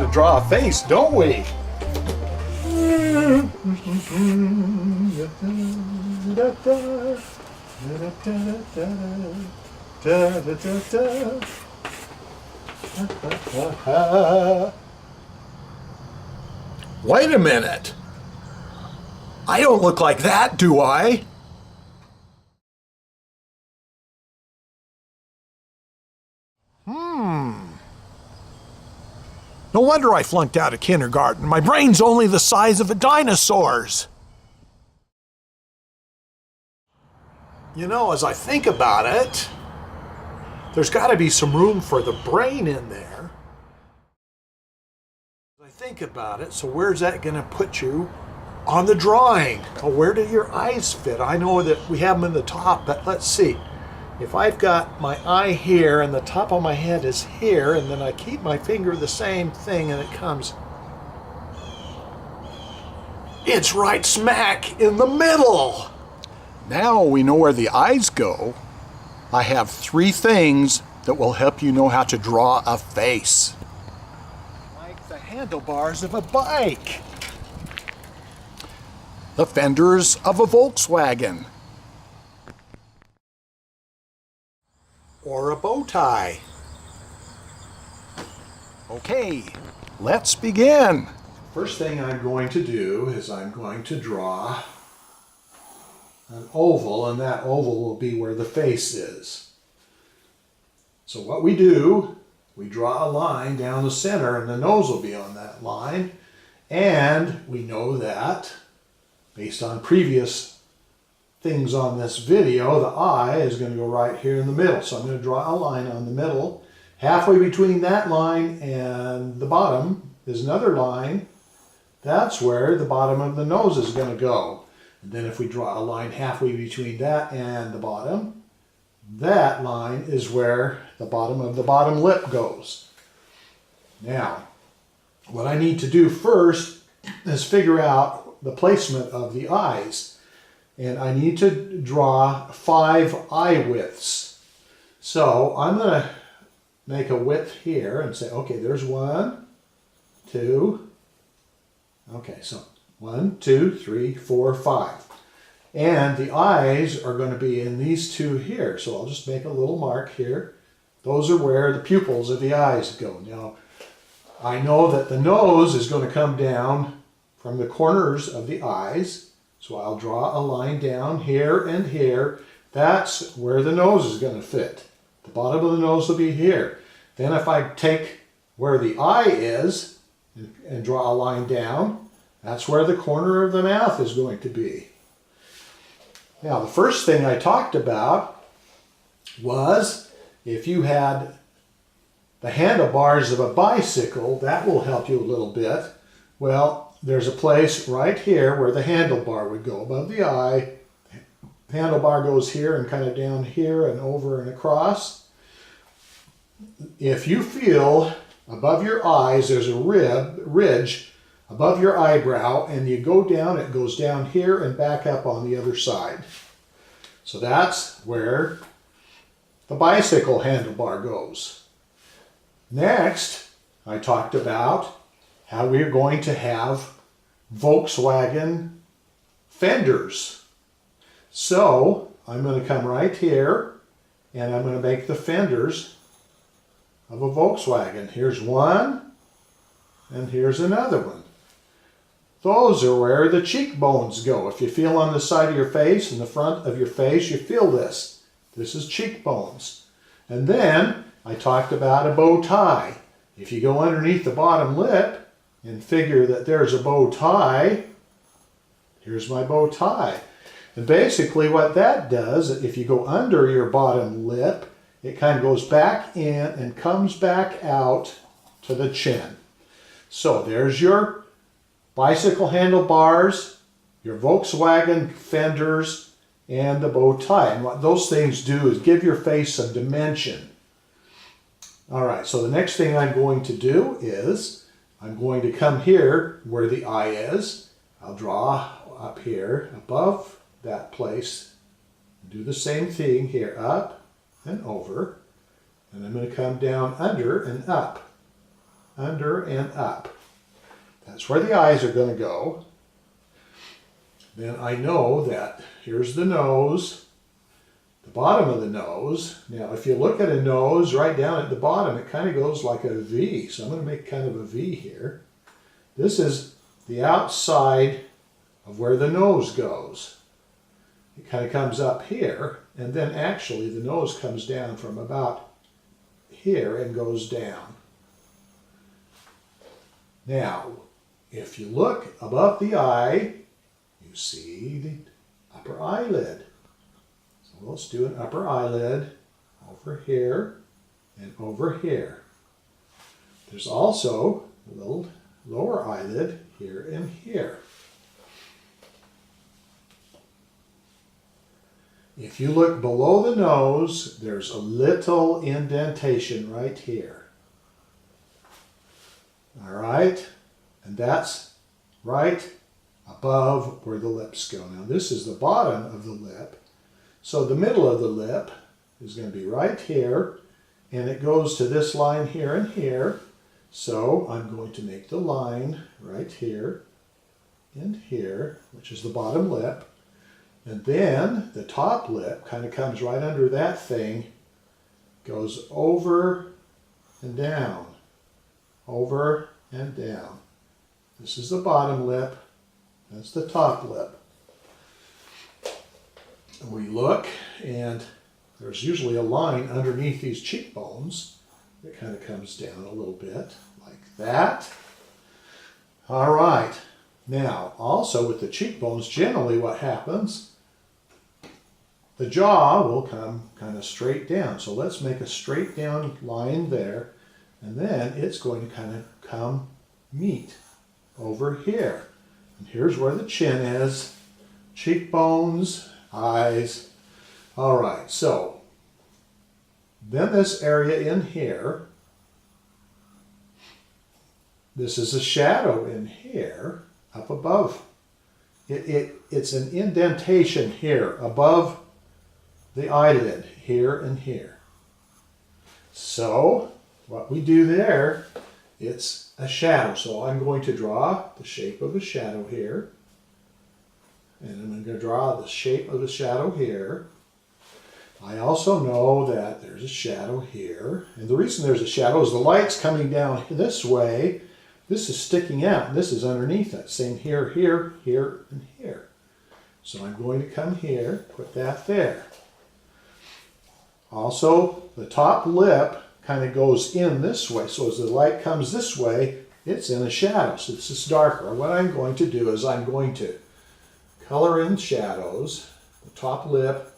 to draw a face, don't we? Wait a minute. I don't look like that, do I? No wonder I flunked out of kindergarten. My brain's only the size of a dinosaur's. You know, as I think about it, there's got to be some room for the brain in there. As I think about it, so where's that going to put you on the drawing? Oh, where do your eyes fit? I know that we have them in the top, but let's see. If I've got my eye here and the top of my head is here, and then I keep my finger the same thing and it comes, it's right smack in the middle. Now we know where the eyes go. I have 3 things that will help you know how to draw a face. Like the handlebars of a bike, the fenders of a Volkswagen, or a bow tie. Okay, let's begin. First thing I'm going to do is I'm going to draw an oval, and that oval will be where the face is. So what we do, we draw a line down the center and the nose will be on that line, and we know that based on previous things on this video, the eye is going to go right here in the middle. So I'm going to draw a line on the middle. Halfway between that line and the bottom is another line. That's where the bottom of the nose is going to go. And then if we draw a line halfway between that and the bottom, that line is where the bottom of the bottom lip goes. Now, what I need to do first is figure out the placement of the eyes. And I need to draw 5 eye widths. So I'm going to make a width here and say, okay, there's 1, 2, okay, so 1, 2, 3, 4, 5. And the eyes are going to be in these 2 here. So I'll just make a little mark here. Those are where the pupils of the eyes go. Now, I know that the nose is going to come down from the corners of the eyes. So I'll draw a line down here and here. That's where the nose is going to fit. The bottom of the nose will be here. Then if I take where the eye is and draw a line down, that's where the corner of the mouth is going to be. Now, the first thing I talked about was if you had the handlebars of a bicycle, that will help you a little bit. Well, there's a place right here where the handlebar would go above the eye. The handlebar goes here and kind of down here and over and across. If you feel above your eyes there's a ridge above your eyebrow, and you go down, it goes down here and back up on the other side. So that's where the bicycle handlebar goes. Next, I talked about how we're going to have Volkswagen fenders. So I'm going to come right here and I'm going to make the fenders of a Volkswagen. Here's one and here's another one. Those are where the cheekbones go. If you feel on the side of your face, in the front of your face, you feel this. This is cheekbones. And then I talked about a bow tie. If you go underneath the bottom lip and figure that there's a bow tie, here's my bow tie. And basically what that does, if you go under your bottom lip, it kind of goes back in and comes back out to the chin. So there's your bicycle handlebars, your Volkswagen fenders, and the bow tie. And what those things do is give your face some dimension. All right, so the next thing I'm going to do is I'm going to come here where the eye is. I'll draw up here above that place. Do the same thing here, up and over. And I'm going to come down under and up. under, and up. That's where the eyes are going to go. Then I know that here's the nose, the bottom of the nose. Now, if you look at a nose right down at the bottom, it kind of goes like a V. So I'm going to make kind of a V here. This is the outside of where the nose goes. It kind of comes up here, and then actually the nose comes down from about here and goes down. Now, if you look above the eye, you see the upper eyelid. So let's do an upper eyelid over here and over here. There's also a little lower eyelid here and here. If you look below the nose, there's a little indentation right here. All right? And that's right above where the lips go. Now this is the bottom of the lip. So the middle of the lip is going to be right here, and it goes to this line here and here. So I'm going to make the line right here and here, which is the bottom lip. And then the top lip kind of comes right under that thing, goes over and down, over and down. This is the bottom lip, that's the top lip. And we look, and there's usually a line underneath these cheekbones that kind of comes down a little bit, like that. All right. Now, also with the cheekbones, generally what happens, the jaw will come kind of straight down. So let's make a straight down line there, and then it's going to kind of come meet over here. And here's where the chin is, cheekbones, eyes. All right, so then this area in here, this is a shadow in here, up above. It's an indentation here, above the eyelid, here and here. So what we do there, it's a shadow. So I'm going to draw the shape of a shadow here. And I'm going to draw the shape of the shadow here. I also know that there's a shadow here. And the reason there's a shadow is the light's coming down this way. This is sticking out, and this is underneath it. Same here, here, here, and here. So I'm going to come here, put that there. Also, the top lip kind of goes in this way. So as the light comes this way, it's in a shadow. So this is darker. What I'm going to do is I'm going to color in shadows. The top lip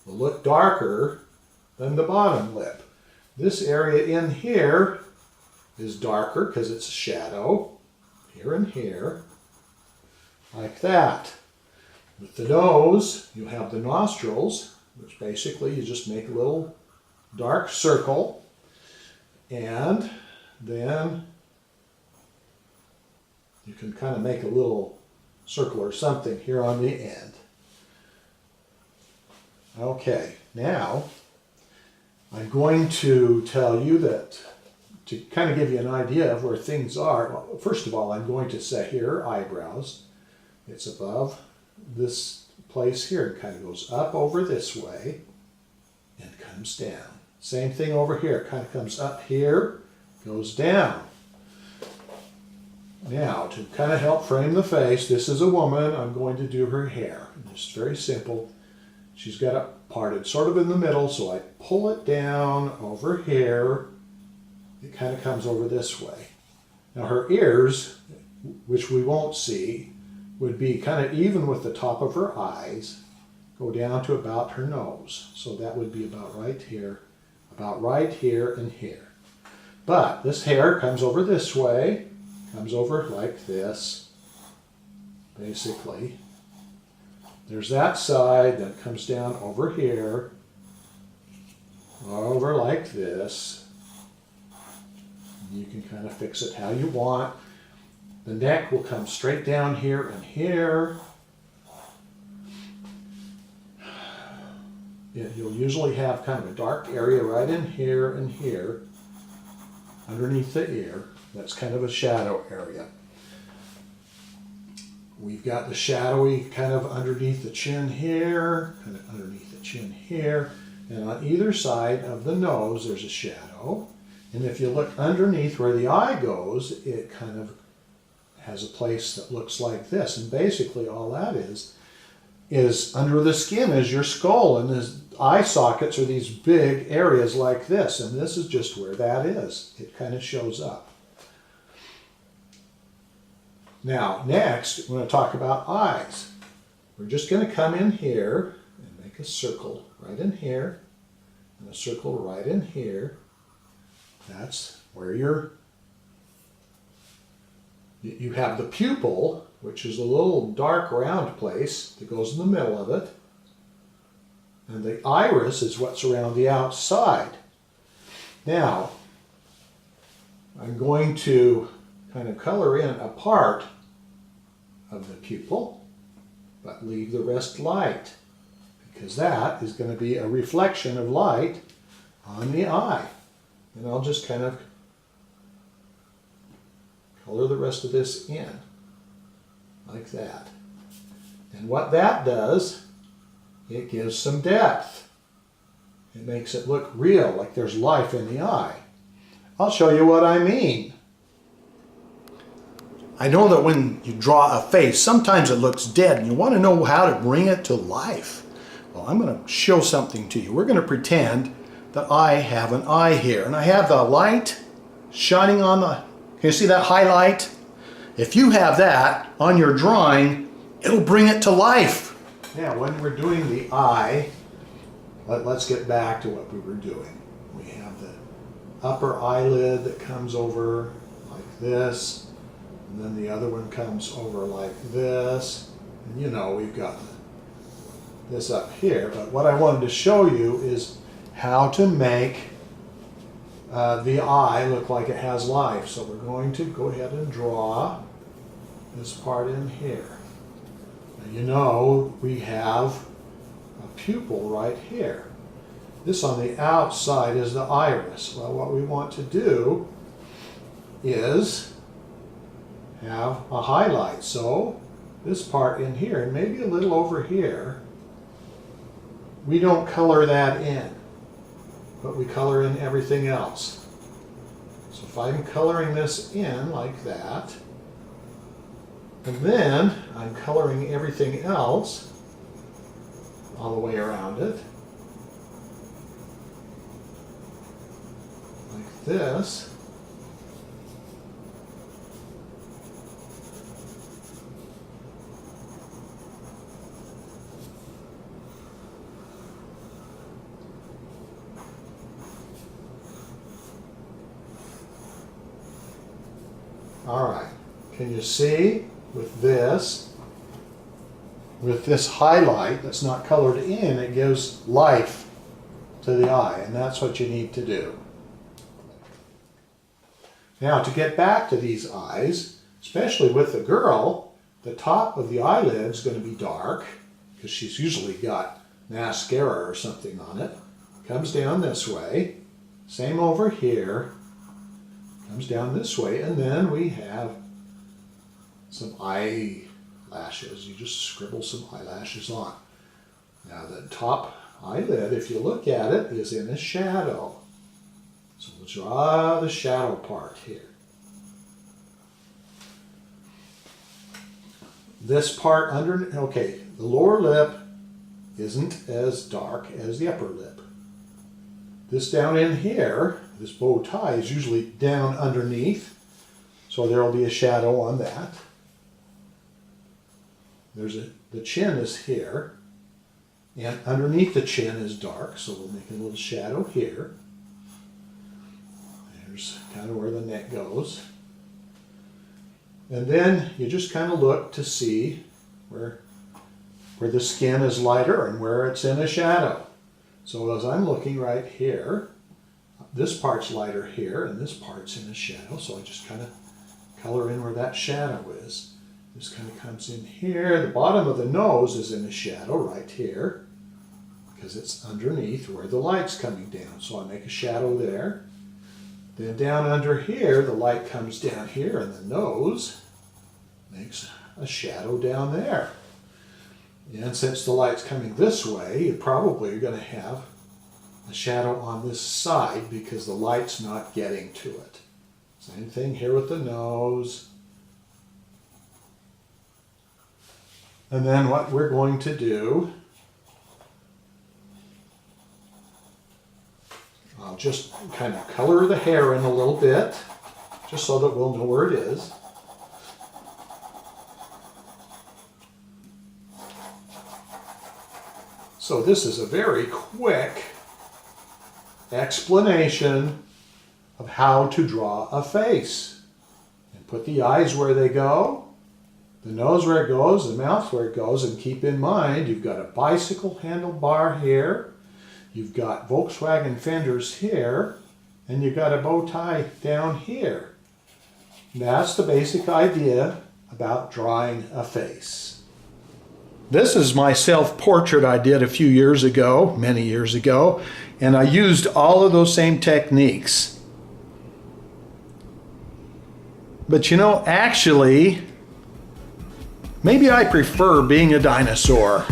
will look darker than the bottom lip. This area in here is darker because it's a shadow, here and here, like that. With the nose, you have the nostrils, which basically you just make a little dark circle, and then you can kind of make a little circle or something here on the end. Okay, now I'm going to tell you that to kind of give you an idea of where things are. Well, first of all, I'm going to set here eyebrows. It's above this place here. It kind of goes up over this way and comes down. Same thing over here. It kind of comes up here, goes down. Now, to kind of help frame the face, this is a woman. I'm going to do her hair. It's very simple. She's got it parted sort of in the middle, so I pull it down over here. It kind of comes over this way. Now her ears, which we won't see, would be kind of even with the top of her eyes, go down to about her nose. So that would be about right here and here. But this hair comes over this way, comes over like this, basically. There's that side that comes down over here, over like this. You can kind of fix it how you want. The neck will come straight down here and here. You'll usually have kind of a dark area right in here and here, underneath the ear. That's kind of a shadow area. We've got the shadowy kind of underneath the chin here, kind of underneath the chin here, and on either side of the nose there's a shadow. And if you look underneath where the eye goes, it kind of has a place that looks like this. And basically all that is under the skin is your skull, and the eye sockets are these big areas like this, and this is just where that is. It kind of shows up. Now, next, we're going to talk about eyes. We're just going to come in here and make a circle right in here, and a circle right in here. That's where you have the pupil, which is a little dark round place that goes in the middle of it. And the iris is what's around the outside. Now, I'm going to kind of color in a part of the pupil, but leave the rest light, because that is going to be a reflection of light on the eye. And I'll just kind of color the rest of this in, like that. And what that does, it gives some depth. It makes it look real, like there's life in the eye. I'll show you what I mean. I know that when you draw a face, sometimes it looks dead, and you want to know how to bring it to life. Well, I'm going to show something to you. We're going to pretend that I have an eye here, and I have the light shining on the, can you see that highlight? If you have that on your drawing, it'll bring it to life. Now, when we're doing the eye, let's get back to what we were doing. We have the upper eyelid that comes over like this, and then the other one comes over like this. And you know, we've got this up here, but what I wanted to show you is how to make the eye look like it has life. So we're going to go ahead and draw this part in here. Now, you know, we have a pupil right here. This on the outside is the iris. Well, what we want to do is have a highlight. So this part in here, and maybe a little over here, we don't color that in, but we color in everything else. So if I'm coloring this in like that, and then I'm coloring everything else all the way around it, like this, all right, can you see with this highlight that's not colored in, it gives life to the eye, and that's what you need to do. Now, to get back to these eyes, especially with the girl, the top of the eyelid is going to be dark, because she's usually got mascara or something on it. Comes down this way, same over here, comes down this way, and then we have some eyelashes. You just scribble some eyelashes on. Now the top eyelid, if you look at it, is in a shadow. So we'll draw the shadow part here. This part under, okay, the lower lip isn't as dark as the upper lip. This down in here, this bow tie is usually down underneath, so there will be a shadow on that. The chin is here, and underneath the chin is dark, so we'll make a little shadow here. There's kind of where the neck goes. And then you just kind of look to see where the skin is lighter and where it's in a shadow. So as I'm looking right here, this part's lighter here and this part's in a shadow, so I just kind of color in where that shadow is. This kind of comes in here. The bottom of the nose is in a shadow right here because it's underneath where the light's coming down. So I make a shadow there. Then down under here, the light comes down here and the nose makes a shadow down there. And since the light's coming this way, you probably are going to have a shadow on this side because the light's not getting to it. Same thing here with the nose. And then what we're going to do, I'll just kind of color the hair in a little bit, just so that we'll know where it is. So this is a very quick explanation of how to draw a face. And put the eyes where they go, the nose where it goes, the mouth where it goes, and keep in mind you've got a bicycle handlebar here, you've got Volkswagen fenders here, and you've got a bow tie down here. That's the basic idea about drawing a face. This is my self-portrait I did a few years ago, many years ago, and I used all of those same techniques. But you know, actually, maybe I prefer being a dinosaur.